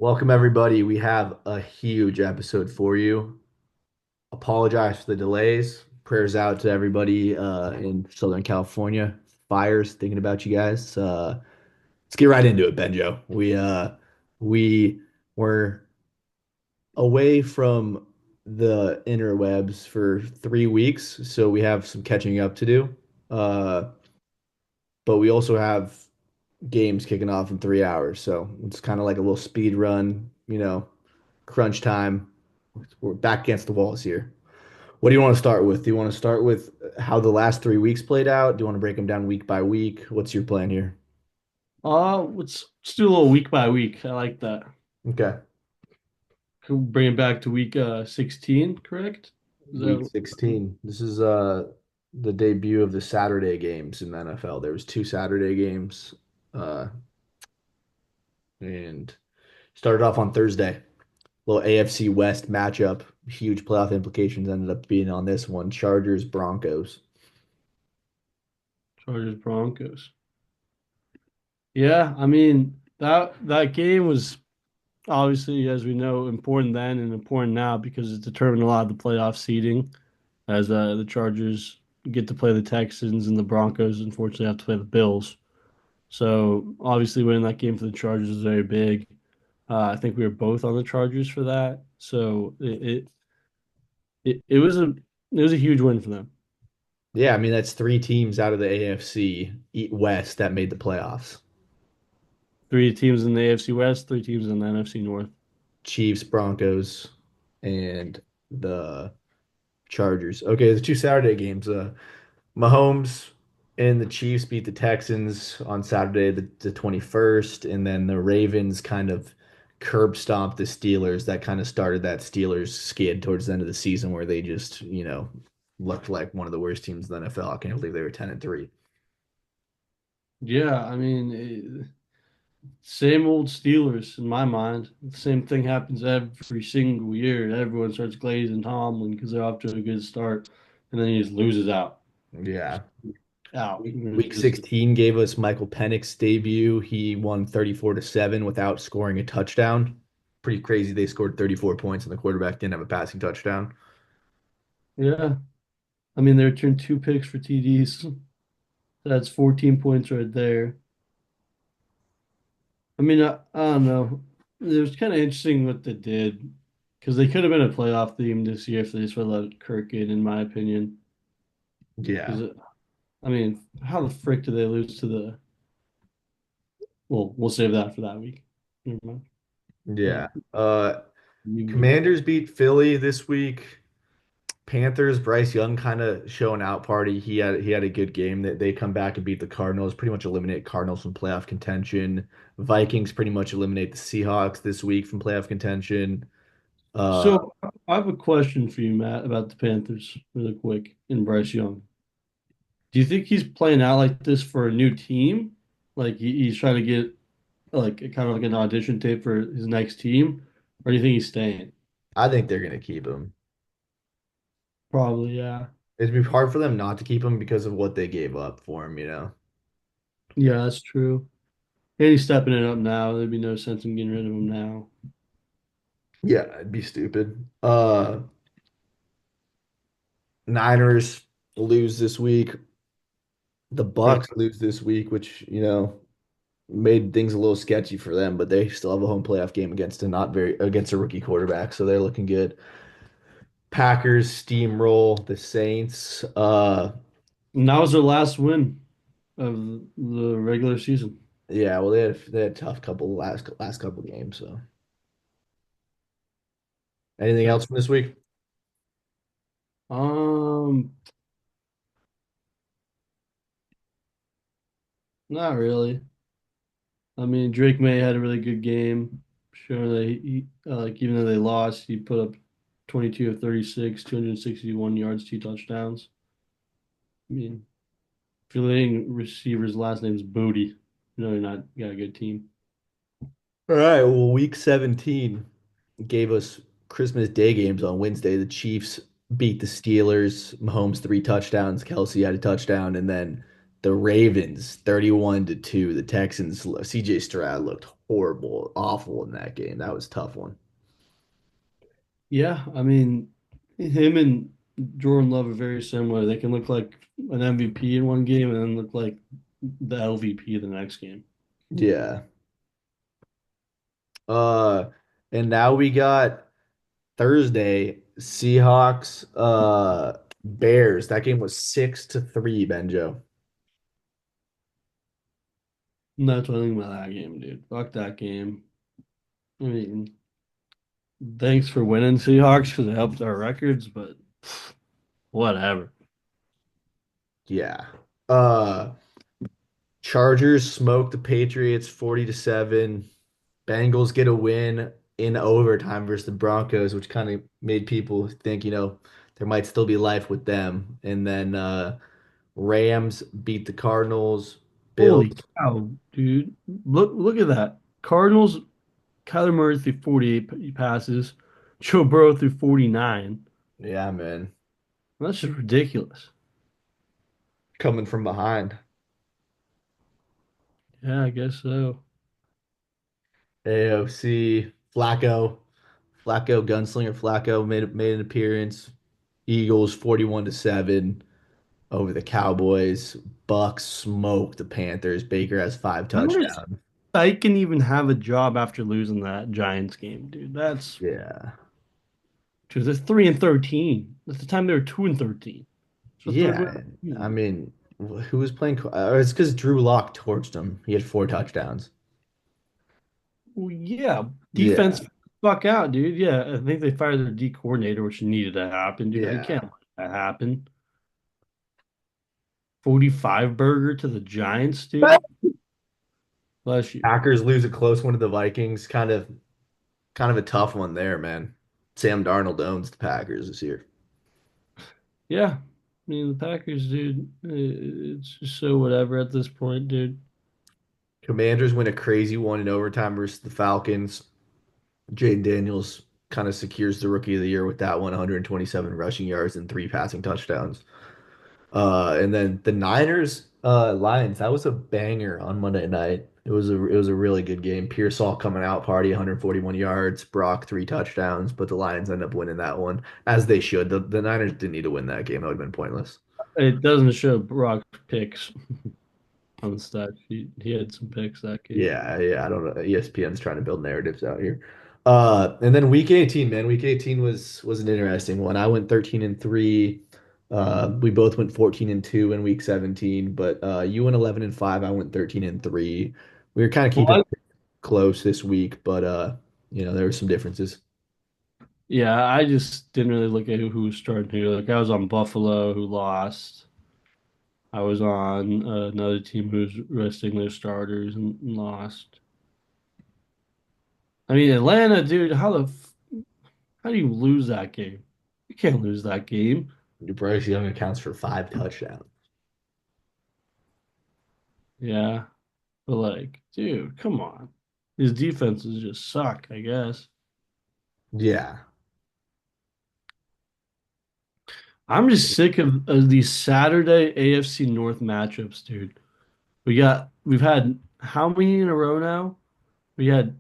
Welcome, everybody. We have a huge episode for you. Apologize for the delays. Prayers out to everybody in Southern California. Fires, thinking about you guys. Let's get right into it, Benjo. We were away from the interwebs for 3 weeks, so we have some catching up to do. Uh, but we also have games kicking off in 3 hours, so it's kind of like a little speed run, crunch time. We're back against the walls here. What do you want to start with? Do you want to start with how the last 3 weeks played out? Do you want to break them down week by week? What's your plan here? Let's do a little week by week. I like that. Okay. Can we bring it back to week 16, correct? Is Week that 16. This is the debut of the Saturday games in the NFL. There was two Saturday games uh and started off on Thursday. Little AFC West matchup. Huge playoff implications ended up being on this one. Chargers Broncos. Chargers Broncos? Yeah, I mean that game was obviously, as we know, important then and important now because it determined a lot of the playoff seeding as the Chargers get to play the Texans and the Broncos unfortunately have to play the Bills. So obviously winning that game for the Chargers is very big. I think we were both on the Chargers for that. So it was a huge win for them. Yeah, I mean that's three teams out of the AFC West that made the playoffs. Three teams in the AFC West, three teams in the NFC North. Chiefs, Broncos, and the Chargers. Okay, the two Saturday games. Mahomes and the Chiefs beat the Texans on Saturday, the 21st, and then the Ravens kind of curb stomped the Steelers. That kind of started that Steelers skid towards the end of the season where they just, looked like one of the worst teams in the NFL. I can't believe they were 10-3. Yeah, I mean, same old Steelers in my mind. The same thing happens every single year. Everyone starts glazing Tomlin because they're off to a good start, and then he just loses Yeah. out. Week 16 gave us Michael Penix's debut. He won 34-7 without scoring a touchdown. Pretty crazy. They scored 34 points and the quarterback didn't have a passing touchdown. Yeah, I mean, they returned two picks for TDs. That's 14 points right there. I mean, I don't know. It was kind of interesting what they did because they could have been a playoff team this year if they just would have let Kirk in my opinion. Yeah. Because I mean, how the frick did they lose to the? Well, we'll save that for that week. Never mind. Yeah. Uh, Uh you- Commanders beat Philly this week. Panthers, Bryce Young kind of showing out party. He had a good game that they come back and beat the Cardinals, pretty much eliminate Cardinals from playoff contention. Vikings pretty much eliminate the Seahawks this week from playoff contention. Uh So I have a question for you, Matt, about the Panthers, really quick, and Bryce Young. Do you think he's playing out like this for a new team? Like he's trying to get like kind of like an audition tape for his next team, or do you think he's staying? I think they're gonna keep him. Probably, yeah. It'd be hard for them not to keep him because of what they gave up for him. Yeah, that's true. And he's stepping it up now. There'd be no sense in getting rid of him now. Yeah, it'd be stupid. Niners lose this week. The Right. Bucks lose this week, which, made things a little sketchy for them, but they still have a home playoff game against a not very against a rookie quarterback, so they're looking good. Packers steamroll the Saints. And that was their last win of the regular season. Yeah, well they had a tough couple last couple games, so. Anything Yeah. else from this week? Um, Not really. I mean, Drake May had a really good game. Sure, like even though they lost, he put up 22 of 36, 261 yards, two touchdowns. I mean, if your leading receiver's last name's Booty, you know you're not got a good team. All right, well, week 17 gave us Christmas Day games on Wednesday. The Chiefs beat the Steelers. Mahomes three touchdowns. Kelsey had a touchdown, and then the Ravens 31-2. The Texans. CJ Stroud looked horrible, awful in that game. That was a tough one. Yeah, I mean, him and Jordan Love are very similar. They can look like an MVP in one game and then look like the LVP the next game. Yeah. Uh, and now we got Thursday, Seahawks, Bears. That game was 6-3, Benjo. And that's what I think about that game, dude. Fuck that game. I mean, thanks for winning, Seahawks, because it helped our records, but whatever. Yeah. Uh, Chargers smoke the Patriots 40-7. Bengals get a win in overtime versus the Broncos, which kind of made people think, there might still be life with them. And then Rams beat the Cardinals. Bills. Holy cow, dude. Look at that. Cardinals, Kyler Murray threw 48 passes, Joe Burrow threw 49. Yeah, man. That's just ridiculous. Coming from behind. Yeah, I guess so. AOC, Flacco, Gunslinger Flacco made an appearance. Eagles 41-7 over the Cowboys. Bucks smoked the Panthers. Baker has five How does touchdowns. can even have a job after losing that Giants game, dude? That's Yeah. because they're 3-13. At the time they were 2-13. So third Yeah. round. I mean, who was playing? It's because Drew Lock torched him. He had four touchdowns. Well, yeah, defense Yeah. fuck out, dude. Yeah, I think they fired their D coordinator, which needed to happen, dude. You Yeah. can't let that happen. 45 burger to the Giants, dude. Bless you. Packers lose a close one to the Vikings. Kind of a tough one there, man. Sam Darnold owns the Packers this year. Yeah, I mean the Packers, dude. It's just so whatever at this point, dude. Commanders win a crazy one in overtime versus the Falcons. Jaden Daniels kind of secures the rookie of the year with that one, 127 rushing yards and three passing touchdowns. And then the Niners, Lions, that was a banger on Monday night. It was a really good game. Pearsall coming out party, 141 yards. Brock three touchdowns, but the Lions end up winning that one as they should. The Niners didn't need to win that game; that would have been pointless. It doesn't show Brock picks on the stat sheet. He had some picks that game. Yeah, yeah. I don't know. ESPN's trying to build narratives out here. And then week 18, man. Week 18 was an interesting one. I went 13-3. We both went 14-2 in week 17, but you went 11-5. I went 13-3. We were kind of Well, keeping it close this week, but there were some differences. yeah, I just didn't really look at who was starting who. Like I was on Buffalo, who lost. I was on another team who was resting their starters and lost. I mean, Atlanta, dude, how do you lose that game? You can't lose that game. Bryce Young accounts for five touchdowns. Yeah, but like, dude, come on. His defenses just suck, I guess. Yeah. I'm just sick of these Saturday AFC North matchups, dude. We've had how many in a row now? We had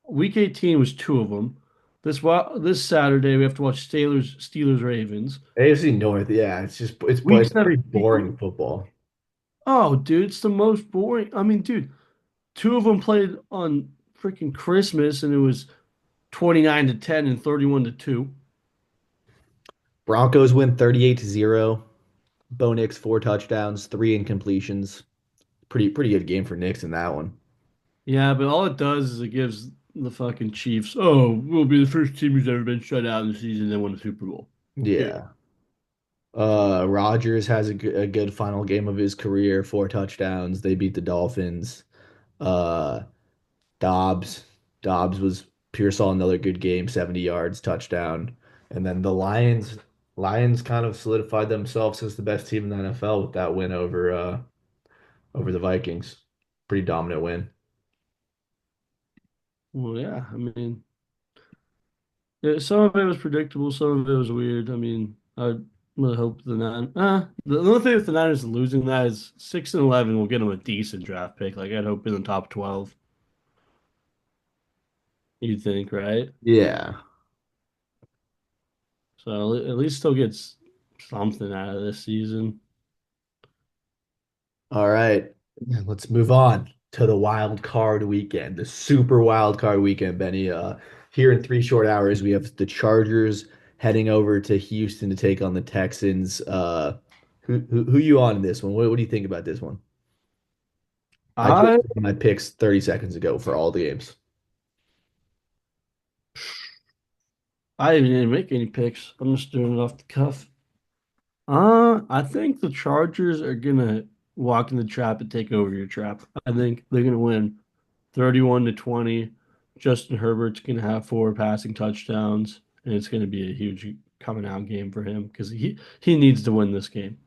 week 18 was two of them. This Saturday we have to watch Steelers Ravens. AFC North, yeah, Week it's pretty 17. boring football. Oh, dude, it's the most boring. I mean, dude, two of them played on freaking Christmas and it was 29-10 and 31-2. Broncos win 38-0. Bo Nix, four touchdowns, three incompletions. Pretty good game for Nix in that one. Yeah, but all it does is it gives the fucking Chiefs, oh, we'll be the first team who's ever been shut out in the season and won a Super Bowl. Dude, Yeah. Rodgers has a good final game of his career, four touchdowns. They beat the Dolphins. Uh, Dobbs, Dobbs was Pearsall another good game, 70 yards, touchdown. And then the Lions kind of solidified themselves as the best team in the NFL with that win over the Vikings. Pretty dominant win. well, yeah, I mean, yeah, some of it was predictable, some of it was weird. I mean, I really hope the only thing with the Niners losing that is 6-11 will get them a decent draft pick. Like I'd hope in the top 12. You think, right? Yeah. So at least still gets something out of this season. All right. Let's move on to the wild card weekend, the super wild card weekend, Benny. Here in 3 short hours, we have the Chargers heading over to Houston to take on the Texans. Who you on in this one? What do you think about this one? I just I did my picks 30 seconds ago for all the games. I didn't make any picks. I'm just doing it off the cuff. I think the Chargers are gonna walk in the trap and take over your trap. I think they're gonna win 31-20. Justin Herbert's gonna have 4 passing touchdowns, and it's gonna be a huge coming out game for him because he needs to win this game.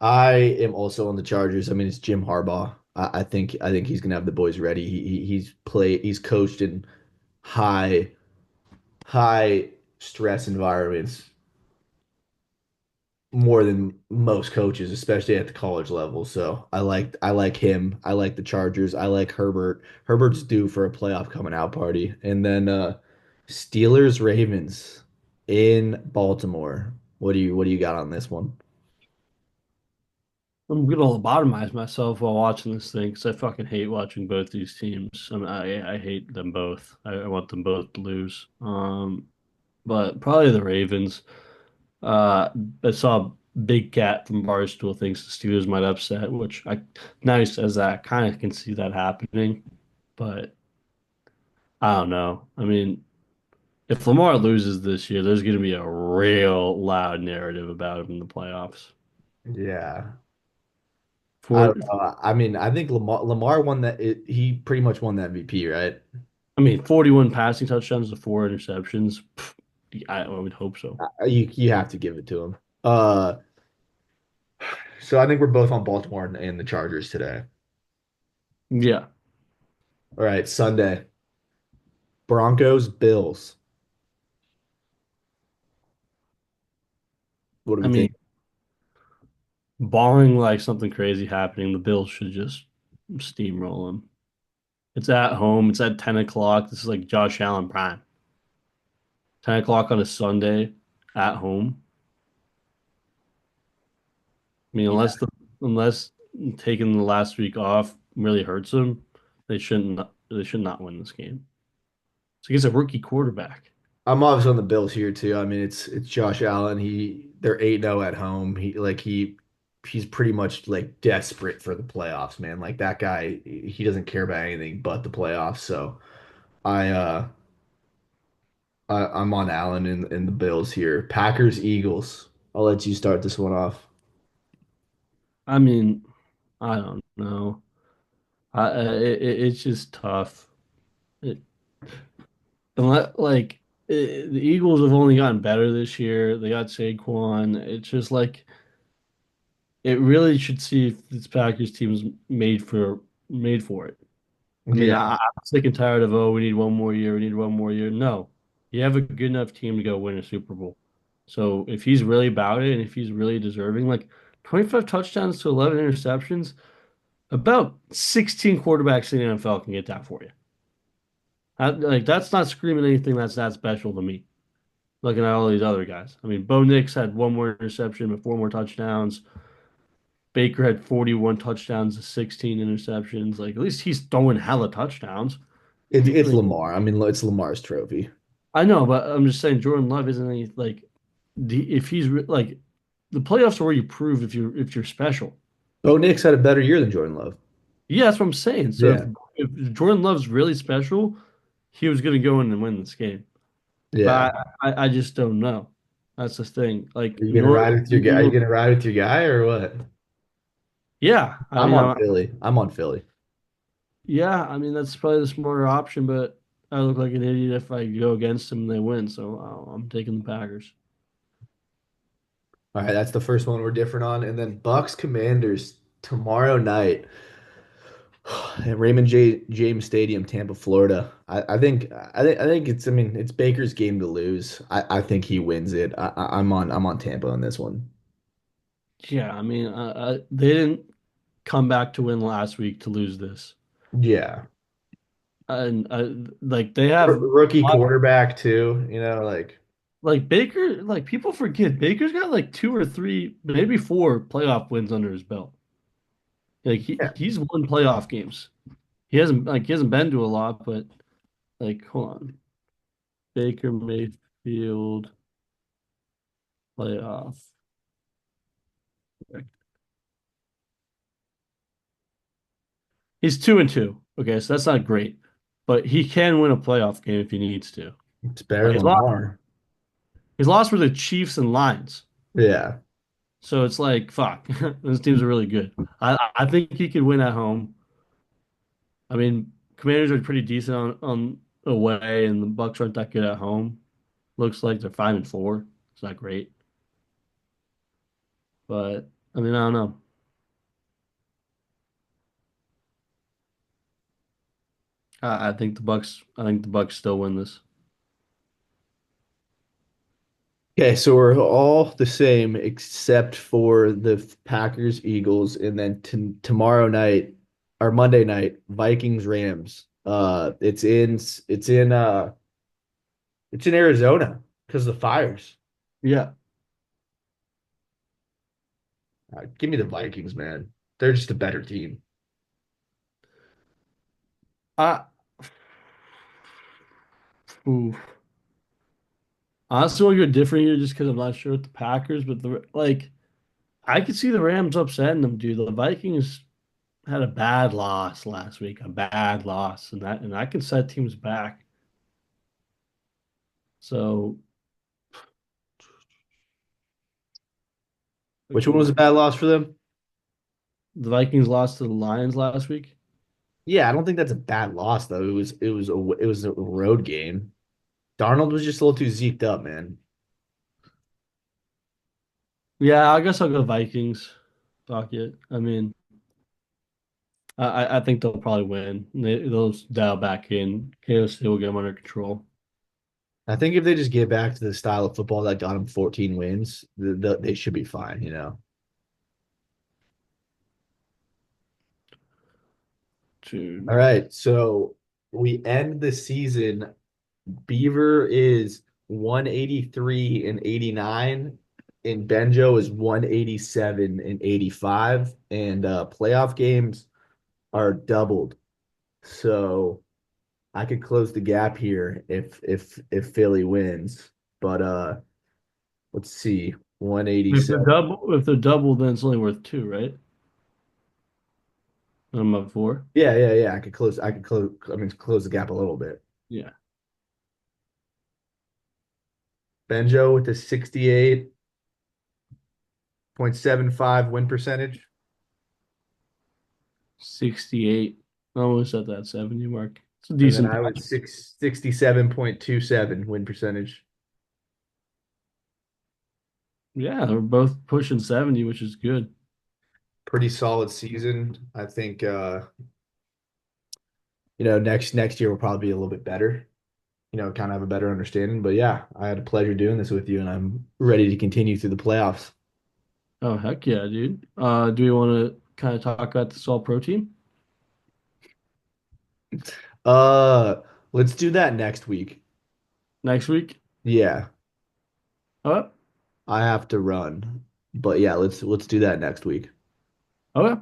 I am also on the Chargers. I mean, it's Jim Harbaugh. I think he's gonna have the boys ready. He's coached in high high stress environments more than most coaches, especially at the college level. So I like him. I like the Chargers. I like Herbert. Herbert's due for a playoff coming out party. And then Steelers Ravens in Baltimore. What do you got on this one? I'm gonna lobotomize myself while watching this thing because I fucking hate watching both these teams. I hate them both. I want them both to lose. But probably the Ravens. Uh, I saw Big Cat from Barstool thinks the Steelers might upset, which I now he says that I kind of can see that happening, but I don't know. I mean, if Lamar loses this year, there's going to be a real loud narrative about him in the playoffs. Yeah. I For don't know. I mean, I think Lamar won that. He pretty much won the MVP, right? I mean, 41 passing touchdowns to 4 interceptions. Pff, I would hope so. You have to give it to him. Uh, so I think we're both on Baltimore and the Chargers today. Yeah, All right, Sunday. Broncos, Bills. What do I we mean, think? barring like something crazy happening, the Bills should just steamroll them. It's at home. It's at 10 o'clock. This is like Josh Allen prime. 10 o'clock on a Sunday at home. I mean, Yeah, unless taking the last week off really hurts them, they should not win this game. It's against a rookie quarterback. I'm obviously on the Bills here too. I mean, it's Josh Allen. They're 8-0 at home. He's pretty much like desperate for the playoffs, man. Like that guy, he doesn't care about anything but the playoffs. So I uh I'm on Allen in the Bills here. Packers, Eagles. I'll let you start this one off. I mean, I don't know. It's just tough. It, unless, like the Eagles have only gotten better this year. They got Saquon. It's just like it really should see if this Packers team is made for it. I mean, Yeah. I'm sick and tired of, oh, we need one more year, we need one more year. No, you have a good enough team to go win a Super Bowl. So if he's really about it and if he's really deserving, like 25 touchdowns to 11 interceptions, about 16 quarterbacks in the NFL can get that for you. That's not screaming anything that's that special to me. Looking at all these other guys. I mean, Bo Nix had one more interception but 4 more touchdowns. Baker had 41 touchdowns to 16 interceptions. Like at least he's throwing hella touchdowns. It's He, it's like, Lamar. I mean, it's Lamar's trophy. I know, but I'm just saying Jordan Love isn't any like if he's like the playoffs are where you prove if you're special. Bo Nix had a better year than Jordan Love. Yeah, that's what I'm saying. So Yeah. if Jordan Love's really special, he was going to go in and win this game. Yeah. But I just don't know. That's the thing. Like Are you gonna North, ride with your guy? Are you Eagles, gonna ride with your guy or what? yeah. I I'm mean, on Philly. I'm on Philly. yeah. I mean, that's probably the smarter option. But I look like an idiot if I go against them and they win. So I'm taking the Packers. All right, that's the first one we're different on, and then Bucks Commanders tomorrow night at Raymond James Stadium, Tampa, Florida. I think it's. I mean, it's Baker's game to lose. I think he wins it. I'm on Tampa on this one. Yeah, I mean, they didn't come back to win last week to lose this. Yeah. and like they have Rookie quarterback too, you know, like like Baker. Like people forget Baker's got like two or three, maybe four playoff wins under his belt. Like yeah. he's won playoff games. He hasn't been to a lot, but like hold on, Baker Mayfield playoff. He's 2-2. Okay, so that's not great, but he can win a playoff game if he needs to. It's better Like than Lamar. his loss were the Chiefs and Lions. Yeah. So it's like fuck, those teams are really good. I think he could win at home. I mean, Commanders are pretty decent on away, and the Bucks aren't that good at home. Looks like they're 5-4. It's not great, but I mean, I don't know. I think the Bucks. I think the Bucks still win this. Okay, so we're all the same except for the Packers, Eagles, and then t tomorrow night or Monday night, Vikings, Rams. It's in it's in Arizona because of the fires. Yeah. Give me the Vikings, man. They're just a better team. I ooh. Honestly, want to go different here just because I'm not sure with the Packers, but I could see the Rams upsetting them, dude. The Vikings had a bad loss last week, a bad loss, and that can set teams back. So Which one was ooh, a bad loss for them? the Vikings lost to the Lions last week. Yeah, I don't think that's a bad loss though. It was a road game. Darnold was just a little too zeked up, man. Yeah, I guess I'll go Vikings. Fuck it. I mean, I think they'll probably win. They'll dial back in. KOC will get them under control. I think if they just get back to the style of football that got them 14 wins, they should be fine, you know. All Dude, right, so we end the season. Beaver is 183 and 89, and Benjo is 187 and 85, and playoff games are doubled. So I could close the gap here if Philly wins. But let's see, if they're 187. double, then it's only worth two, right? I'm up four. Yeah. I could close. I mean, close the gap a little bit. Yeah. Benjo with a 68.75 win percentage. 68. Almost at that 70 mark. It's a And then decent I was 67.27 win percentage. Yeah, they're both pushing 70, which is good. Pretty solid season. I think next year will probably be a little bit better. Kind of have a better understanding. But yeah, I had a pleasure doing this with you, and I'm ready to continue through the playoffs. Oh, heck yeah, dude. Do we want to kind of talk about this all pro team Uh, let's do that next week. next week? Yeah, Oh, I have to run. But yeah, let's do that next week. okay.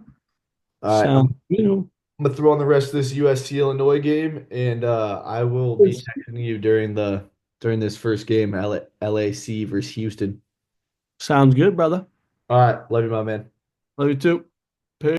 All right, Sounds good. I'm gonna throw on the rest of this USC Illinois game, and I will be texting you during this first game, LAC versus Houston. Sounds good, brother. All right, love you, my man. Love you too.